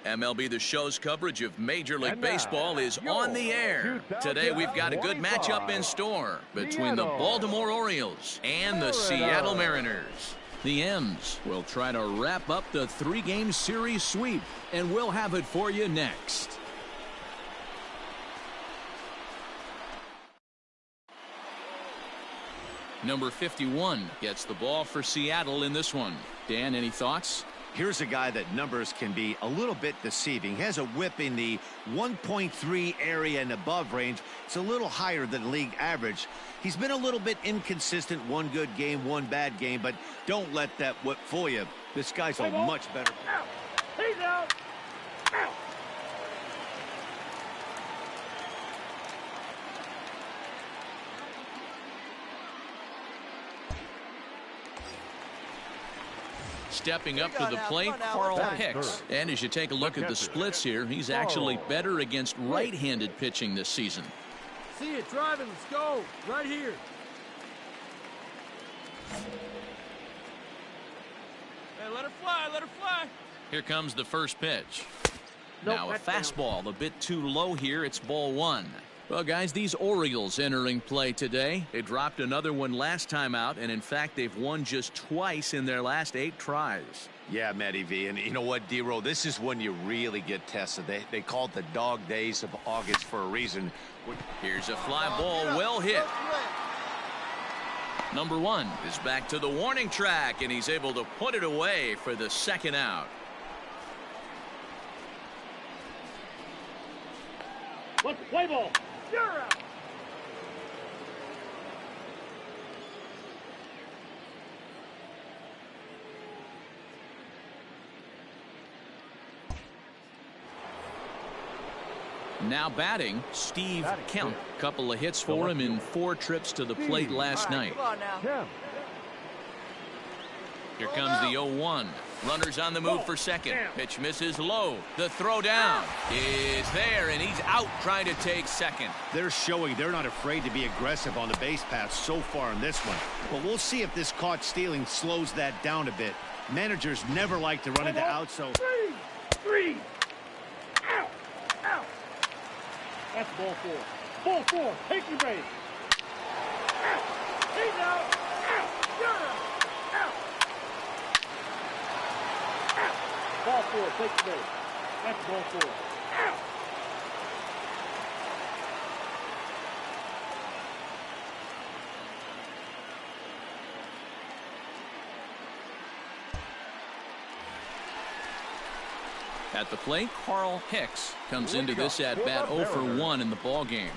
MLB The Show's coverage of Major League Baseball is on the air. Today we've got a good matchup in store between the Baltimore Orioles and the Seattle Mariners. The M's will try to wrap up the 3-game series sweep, and we'll have it for you next. Number 51 gets the ball for Seattle in this one. Dan, any thoughts? Here's a guy that numbers can be a little bit deceiving. He has a whip in the 1.3 area and above range. It's a little higher than league average. He's been a little bit inconsistent. One good game, one bad game, but don't let that whip fool you. This guy's a much better. Out. He's out. Out. Stepping up to the plate, Carl Hicks. And as you take a look at the splits here, he's actually better against right-handed pitching this season. See it driving. Let's go. Right here. Hey, let her fly. Let her fly. Here comes the first pitch. Now a fastball a bit too low here. It's ball one. Well, guys, these Orioles entering play today. They dropped another one last time out, and in fact, they've won just twice in their last 8 tries. Yeah, Matty V, and you know what, D-Roll, this is when you really get tested. They call it the dog days of August for a reason. Here's a fly ball, well hit. Number 1 is back to the warning track, and he's able to put it away for the second out. What's the play ball? You're out. Now batting, Steve Kemp. Couple of hits for him in 4 trips to the plate last night. Here comes the 0-1. Runners on the move for second. Pitch misses low. The throw down is there, and he's out trying to take second. They're showing they're not afraid to be aggressive on the base paths so far in this one. But we'll see if this caught stealing slows that down a bit. Managers never like to run into outs, so... Three. Out. Out. That's ball 4. Ball 4. Take your base. Out. He's out. Out. You're out. Out. Ball 4, take the base. That's ball 4. Out. At the plate, Carl Hicks comes into this at-bat 0 for 1 in the ball game.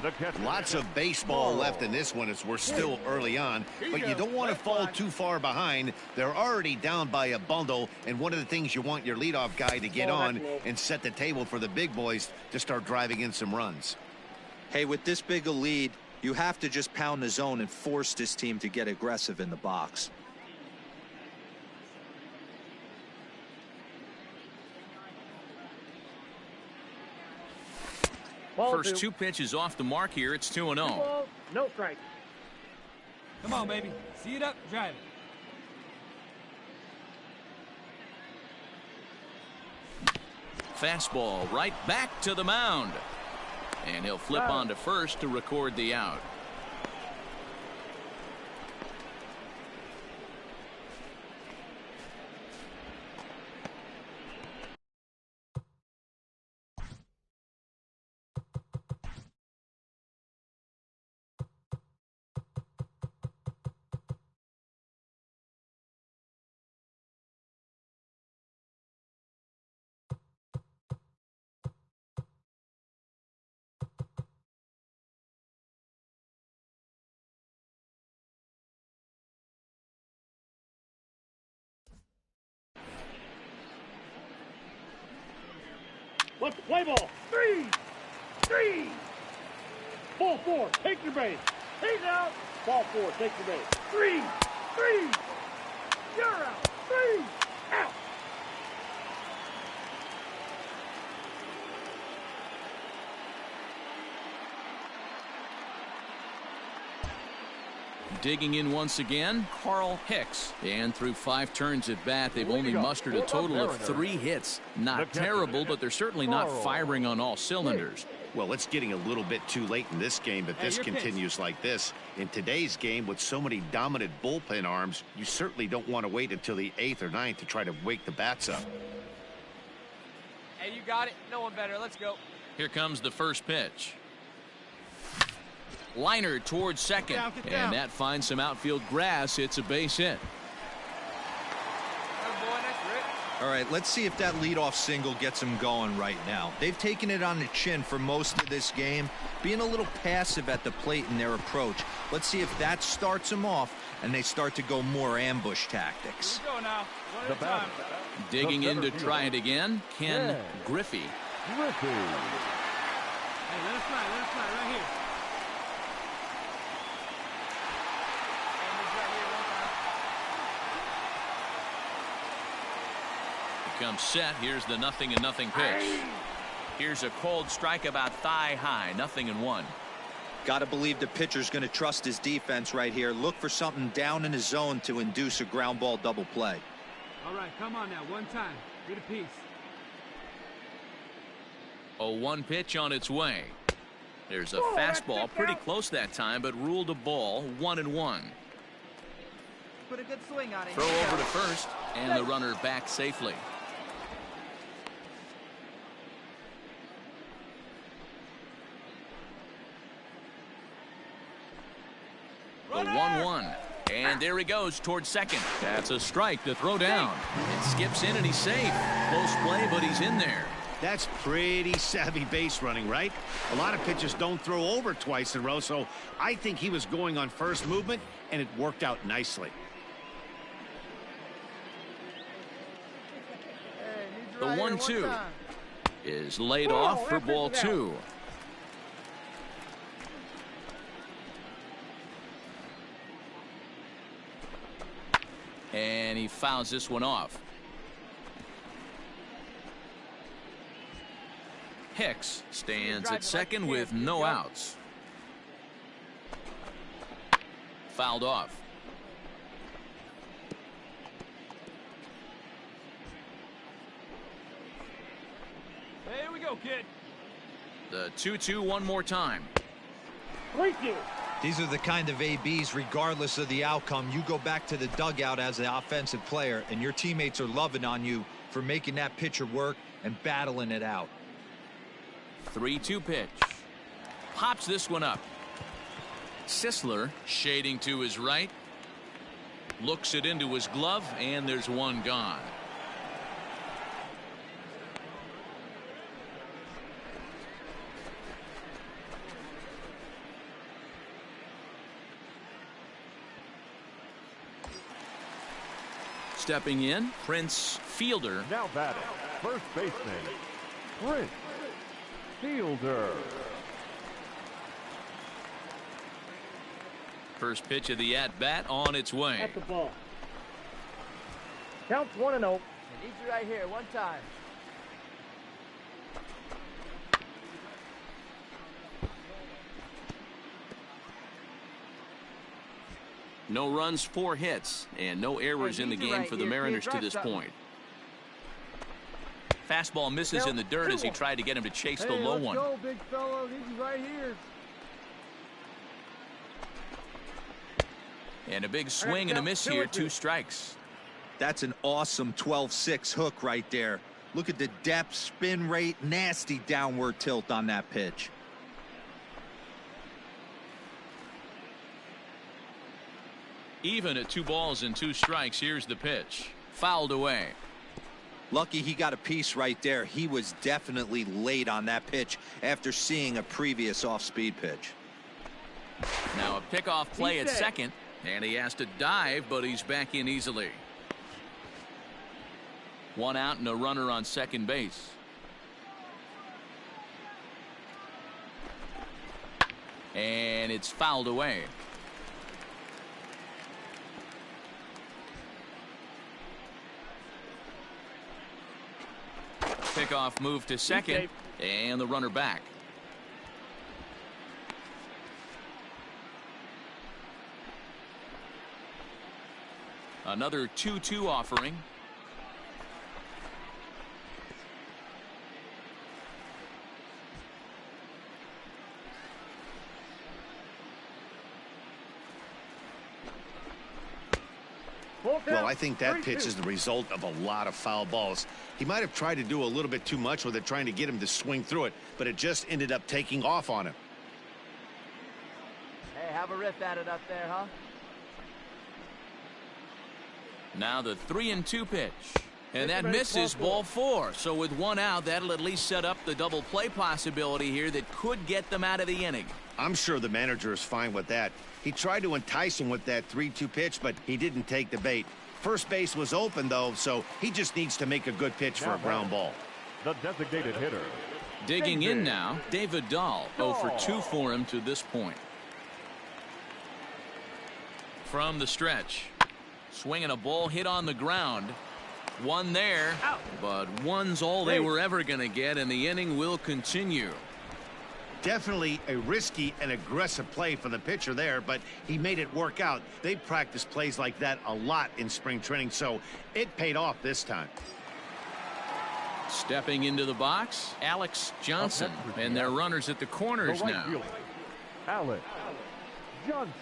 Lots of baseball left in this one as we're still early on, but you don't want to fall too far behind. They're already down by a bundle, and one of the things you want your leadoff guy to get on and set the table for the big boys to start driving in some runs. Hey, with this big a lead, you have to just pound the zone and force this team to get aggressive in the box. First 2 pitches off the mark here. It's 2-0. No strike. Come on, baby. See it up, drive it. Fastball right back to the mound. And he'll flip on to first to record the out. What's the play ball? Three. Ball 4, take your base. He's out. Ball 4, take your base. Three. You're out. 3. Out. Digging in once again, Carl Hicks. And through 5 turns at bat, they've only mustered a total of 3 hits. Not terrible, but they're certainly not firing on all cylinders. Well, it's getting a little bit too late in this game, but this continues like this. In today's game, with so many dominant bullpen arms, you certainly don't want to wait until the 8th or 9th to try to wake the bats up. Hey, you got it. No one better. Let's go. Here comes the first pitch. Liner towards second, and that finds some outfield grass. It's a base hit. All right, let's see if that leadoff single gets them going right now. They've taken it on the chin for most of this game, being a little passive at the plate in their approach. Let's see if that starts them off and they start to go more ambush tactics. Let's go now. One at a time. Digging in to try it again, Ken Griffey. Hey, let us fly right here. Comes set. Here's the 0-0 pitch. Here's a cold strike about thigh high. 0-1. Got to believe the pitcher's going to trust his defense right here. Look for something down in his zone to induce a ground ball double play. All right, come on now. One time. Get a piece. A 1 pitch on its way. There's a fastball pretty close that time, but ruled a ball. 1-1. Put a good swing on it. Throw over to first, and the runner back safely. The 1-1. And there he goes towards second. That's a strike to throw down. It skips in and he's safe. Close play, but he's in there. That's pretty savvy base running, right? A lot of pitchers don't throw over twice in a row, so I think he was going on first movement, and it worked out nicely. The 1-2 is laid off for ball 2. And he fouls this one off. Hicks stands at second with no outs. Fouled off. Here we go, kid. The 2-2 one more time. These are the kind of ABs, regardless of the outcome. You go back to the dugout as the offensive player, and your teammates are loving on you for making that pitcher work and battling it out. 3-2 pitch. Pops this one up. Sisler shading to his right. Looks it into his glove, and there's one gone. Stepping in, Prince Fielder. Now batting, first baseman, Prince Fielder. First pitch of the at-bat on its way. At the ball. Counts 1-0. I need you right here, one time. No runs, 4 hits, and no errors in the game for the Mariners to this point. Fastball misses in the dirt as he tried to get him to chase the low one. Go, big fella. Need you right here. And a big swing and a miss here, 2 strikes. That's an awesome 12-6 hook right there. Look at the depth, spin rate, nasty downward tilt on that pitch. Even at 2 balls and 2 strikes, here's the pitch. Fouled away. Lucky he got a piece right there. He was definitely late on that pitch after seeing a previous off-speed pitch. Now a pickoff play at second, and he has to dive, but he's back in easily. 1 out and a runner on second base. And it's fouled away. Pickoff move to second, and the runner back. Another 2-2 offering. Well, I think that pitch is the result of a lot of foul balls. He might have tried to do a little bit too much with it, trying to get him to swing through it, but it just ended up taking off on him. Hey, have a riff at it up there, huh? Now the 3-2 pitch. And that misses, ball 4. So with one out, that'll at least set up the double play possibility here that could get them out of the inning. I'm sure the manager is fine with that. He tried to entice him with that 3-2 pitch, but he didn't take the bait. First base was open, though, so he just needs to make a good pitch for a ground ball. The designated hitter. Digging in now, David Dahl. 0 for 2 for him to this point. From the stretch. Swinging a ball hit on the ground. One there, but one's all they were ever going to get, and the inning will continue. Definitely a risky and aggressive play for the pitcher there, but he made it work out. They practice plays like that a lot in spring training, so it paid off this time. Stepping into the box, Alex Johnson, and their runners at the corners now. Alex Johnson.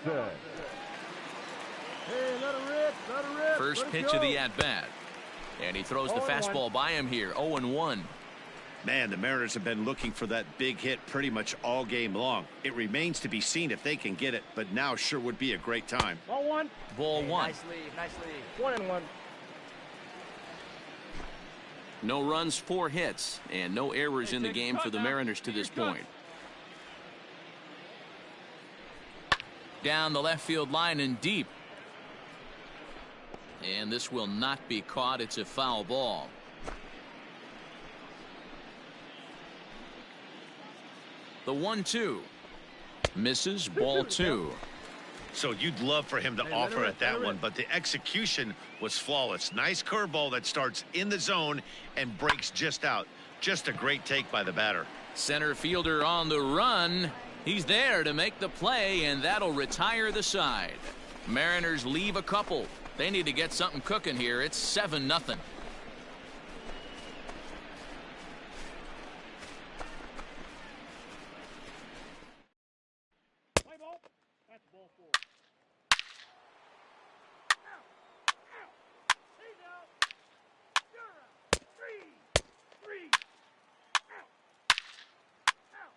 Hey, let her rip, let her rip. First pitch of the at-bat. And he throws the fastball by him here, 0-1. Man, the Mariners have been looking for that big hit pretty much all game long. It remains to be seen if they can get it, but now sure would be a great time. Ball 1. Ball 1. Nice lead, nice lead. 1-1. No runs, 4 hits, and no errors in the game for the Mariners to this point. Down the left field line and deep. And this will not be caught. It's a foul ball. The 1-2 misses, ball 2. So you'd love for him to offer at that one, but the execution was flawless. Nice curveball that starts in the zone and breaks just out. Just a great take by the batter. Center fielder on the run. He's there to make the play, and that'll retire the side. Mariners leave a couple. They need to get something cooking here. It's 7-0. Play ball. That's ball 4. Out. Out. He's out. You're out. 3. Out. Out.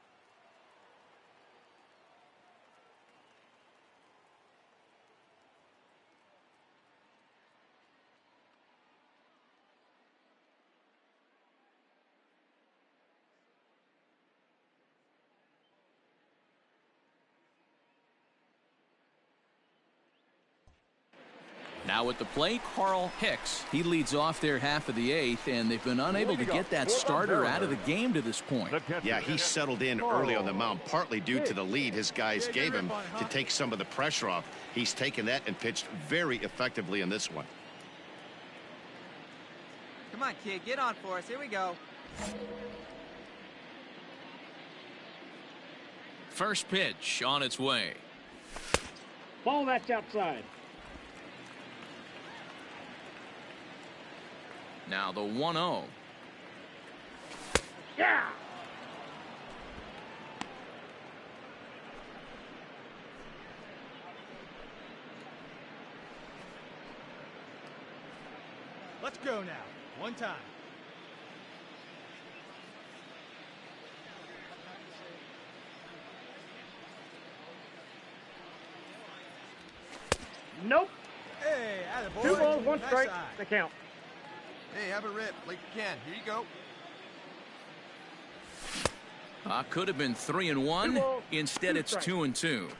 Now at the plate, Carl Hicks. He leads off their half of the 8th, and they've been unable to get that starter out of the game to this point. Yeah, he settled in early on the mound, partly due to the lead his guys gave him to take some of the pressure off. He's taken that and pitched very effectively in this one. Come on, kid, get on for us. Here we go. First pitch on its way. Ball that's outside. Now the 1-0. Yeah. Let's go now. One time. Nope. Hey, attaboy. 2 balls, 1 Nice strike. eye. The count. Hey, have a rip like you can. Here you go. Could have been 3-1. Instead, it's 2-2.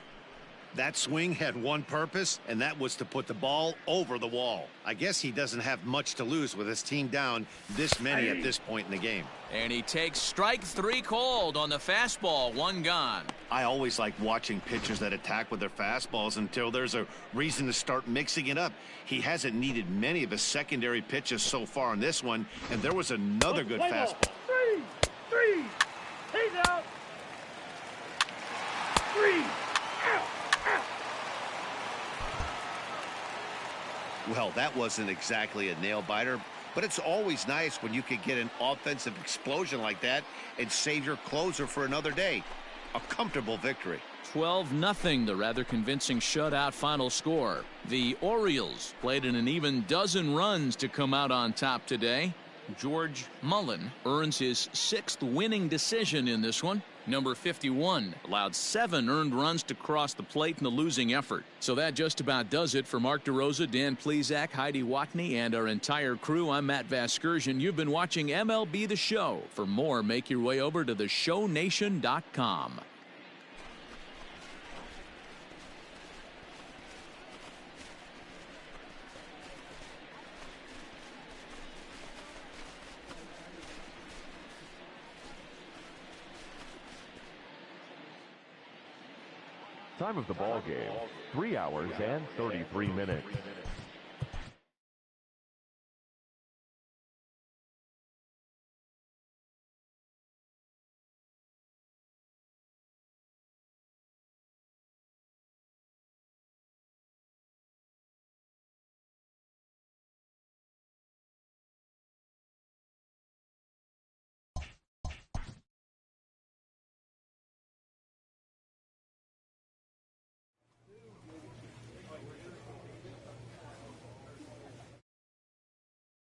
That swing had one purpose, and that was to put the ball over the wall. I guess he doesn't have much to lose with his team down this many at this point in the game. And he takes strike 3 called on the fastball. 1 gone. I always like watching pitchers that attack with their fastballs until there's a reason to start mixing it up. He hasn't needed many of his secondary pitches so far in this one, and there was another good fastball. 3. He's out. 3. Out. Well, that wasn't exactly a nail-biter, but it's always nice when you can get an offensive explosion like that and save your closer for another day. A comfortable victory. 12-0, the rather convincing shutout final score. The Orioles played in an even dozen runs to come out on top today. George Mullen earns his 6th winning decision in this one. Number 51 allowed 7 earned runs to cross the plate in the losing effort. So that just about does it for Mark DeRosa, Dan Plesac, Heidi Watney, and our entire crew. I'm Matt Vasgersian. You've been watching MLB The Show. For more, make your way over to theshownation.com. Time of the ball game, 3 hours and 33 minutes.